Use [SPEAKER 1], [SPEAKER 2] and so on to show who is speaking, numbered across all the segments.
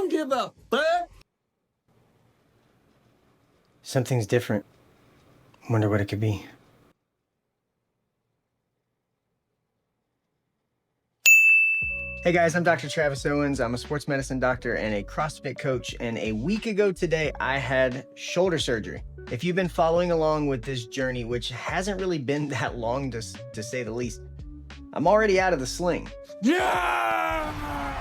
[SPEAKER 1] don't give a fuck.
[SPEAKER 2] Something's different. Wonder what it could be. Hey guys, I'm Dr. Travis Owens. I'm a sports medicine doctor and a CrossFit coach. And a week ago today, I had shoulder surgery. If you've been following along with this journey, which hasn't really been that long to say the least, I'm already out of the sling.
[SPEAKER 1] Yeah!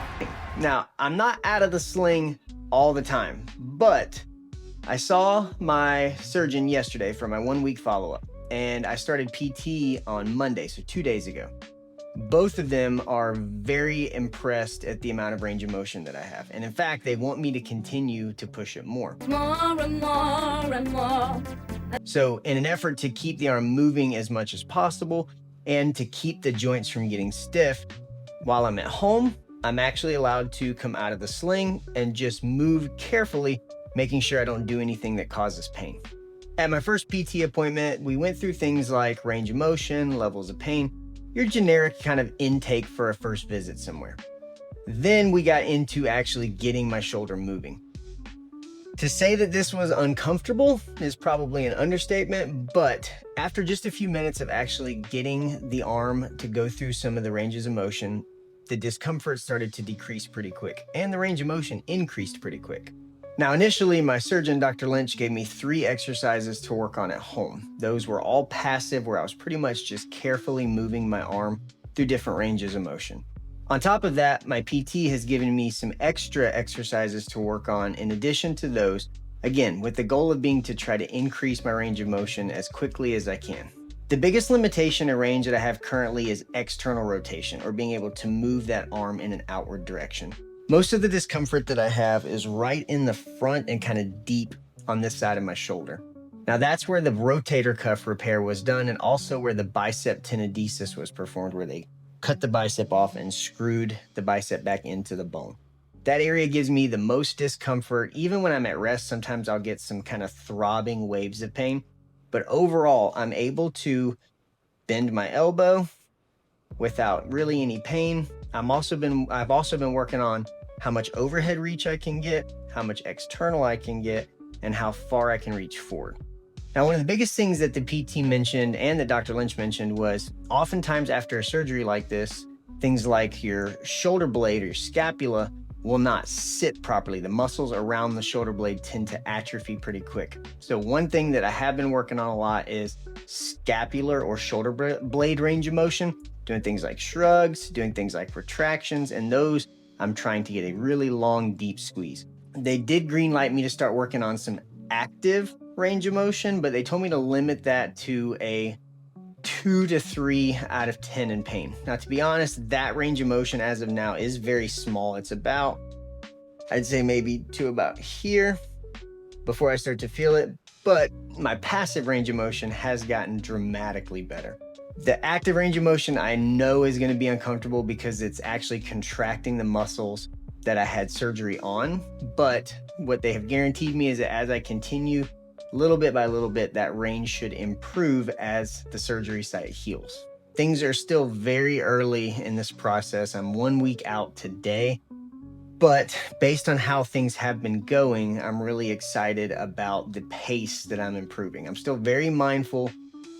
[SPEAKER 2] Now, I'm not out of the sling all the time, but I saw my surgeon yesterday for my 1 week follow-up, and I started PT on Monday, so 2 days ago. Both of them are very impressed at the amount of range of motion that I have. And in fact, they want me to continue to push it more.
[SPEAKER 1] More and more and more.
[SPEAKER 2] So in an effort to keep the arm moving as much as possible and to keep the joints from getting stiff, while I'm at home, I'm actually allowed to come out of the sling and just move carefully, making sure I don't do anything that causes pain. At my first PT appointment, we went through things like range of motion, levels of pain, your generic kind of intake for a first visit somewhere. Then we got into actually getting my shoulder moving. To say that this was uncomfortable is probably an understatement, but after just a few minutes of actually getting the arm to go through some of the ranges of motion, the discomfort started to decrease pretty quick, and the range of motion increased pretty quick. Now, initially, my surgeon, Dr. Lynch, gave me 3 exercises to work on at home. Those were all passive, where I was pretty much just carefully moving my arm through different ranges of motion. On top of that, my PT has given me some extra exercises to work on in addition to those, again, with the goal of being to try to increase my range of motion as quickly as I can. The biggest limitation in range that I have currently is external rotation, or being able to move that arm in an outward direction. Most of the discomfort that I have is right in the front and kind of deep on this side of my shoulder. Now that's where the rotator cuff repair was done, and also where the bicep tenodesis was performed, where they cut the bicep off and screwed the bicep back into the bone. That area gives me the most discomfort. Even when I'm at rest, sometimes I'll get some kind of throbbing waves of pain. But overall, I'm able to bend my elbow without really any pain. I've also been working on how much overhead reach I can get, how much external I can get, and how far I can reach forward. Now, one of the biggest things that the PT mentioned and that Dr. Lynch mentioned was oftentimes after a surgery like this, things like your shoulder blade or your scapula will not sit properly. The muscles around the shoulder blade tend to atrophy pretty quick. So one thing that I have been working on a lot is scapular or shoulder blade range of motion, doing things like shrugs, doing things like retractions, and those I'm trying to get a really long, deep squeeze. They did green light me to start working on some active range of motion, but they told me to limit that to a 2 to 3 out of 10 in pain. Now, to be honest, that range of motion as of now is very small. It's about, I'd say maybe to about here before I start to feel it, but my passive range of motion has gotten dramatically better. The active range of motion I know is going to be uncomfortable because it's actually contracting the muscles that I had surgery on, but what they have guaranteed me is that as I continue little bit by little bit, that range should improve as the surgery site heals. Things are still very early in this process. I'm 1 week out today, but based on how things have been going, I'm really excited about the pace that I'm improving. I'm still very mindful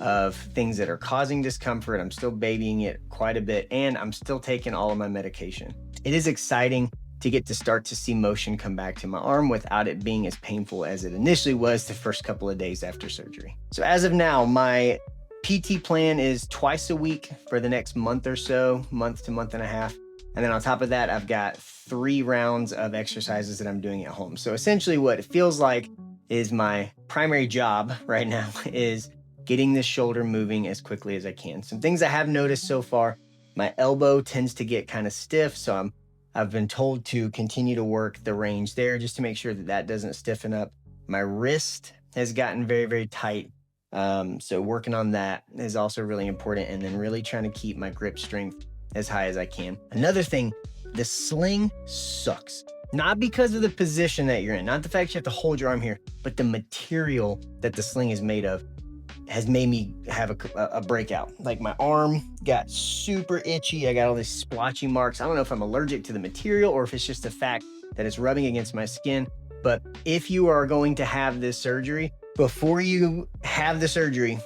[SPEAKER 2] of things that are causing discomfort. I'm still babying it quite a bit, and I'm still taking all of my medication. It is exciting to get to start to see motion come back to my arm without it being as painful as it initially was the first couple of days after surgery. So as of now, my PT plan is twice a week for the next month or so, month to month and a half. And then on top of that, I've got 3 rounds of exercises that I'm doing at home. So essentially what it feels like is my primary job right now is getting this shoulder moving as quickly as I can. Some things I have noticed so far, my elbow tends to get kind of stiff, so I've been told to continue to work the range there just to make sure that that doesn't stiffen up. My wrist has gotten very, very tight. So working on that is also really important, and then really trying to keep my grip strength as high as I can. Another thing, the sling sucks. Not because of the position that you're in, not the fact you have to hold your arm here, but the material that the sling is made of has made me have a breakout. Like my arm got super itchy. I got all these splotchy marks. I don't know if I'm allergic to the material or if it's just the fact that it's rubbing against my skin. But if you are going to have this surgery, before you have the surgery,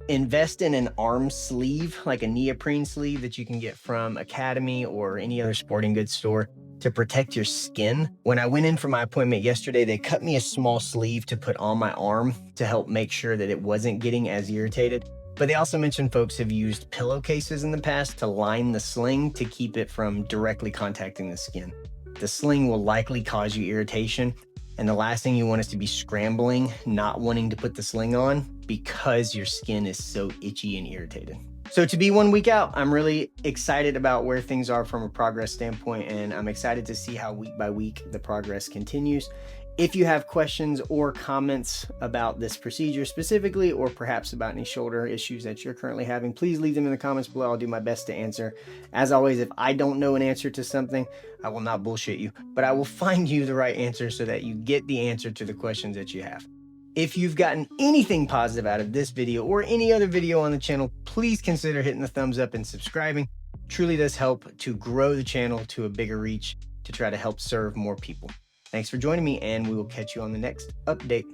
[SPEAKER 2] invest in an arm sleeve, like a neoprene sleeve that you can get from Academy or any other sporting goods store to protect your skin. When I went in for my appointment yesterday, they cut me a small sleeve to put on my arm to help make sure that it wasn't getting as irritated. But they also mentioned folks have used pillowcases in the past to line the sling to keep it from directly contacting the skin. The sling will likely cause you irritation, and the last thing you want is to be scrambling, not wanting to put the sling on because your skin is so itchy and irritated. So to be 1 week out, I'm really excited about where things are from a progress standpoint, and I'm excited to see how week by week the progress continues. If you have questions or comments about this procedure specifically, or perhaps about any shoulder issues that you're currently having, please leave them in the comments below. I'll do my best to answer. As always, if I don't know an answer to something, I will not bullshit you, but I will find you the right answer so that you get the answer to the questions that you have. If you've gotten anything positive out of this video or any other video on the channel, please consider hitting the thumbs up and subscribing. It truly does help to grow the channel to a bigger reach to try to help serve more people. Thanks for joining me, and we will catch you on the next update.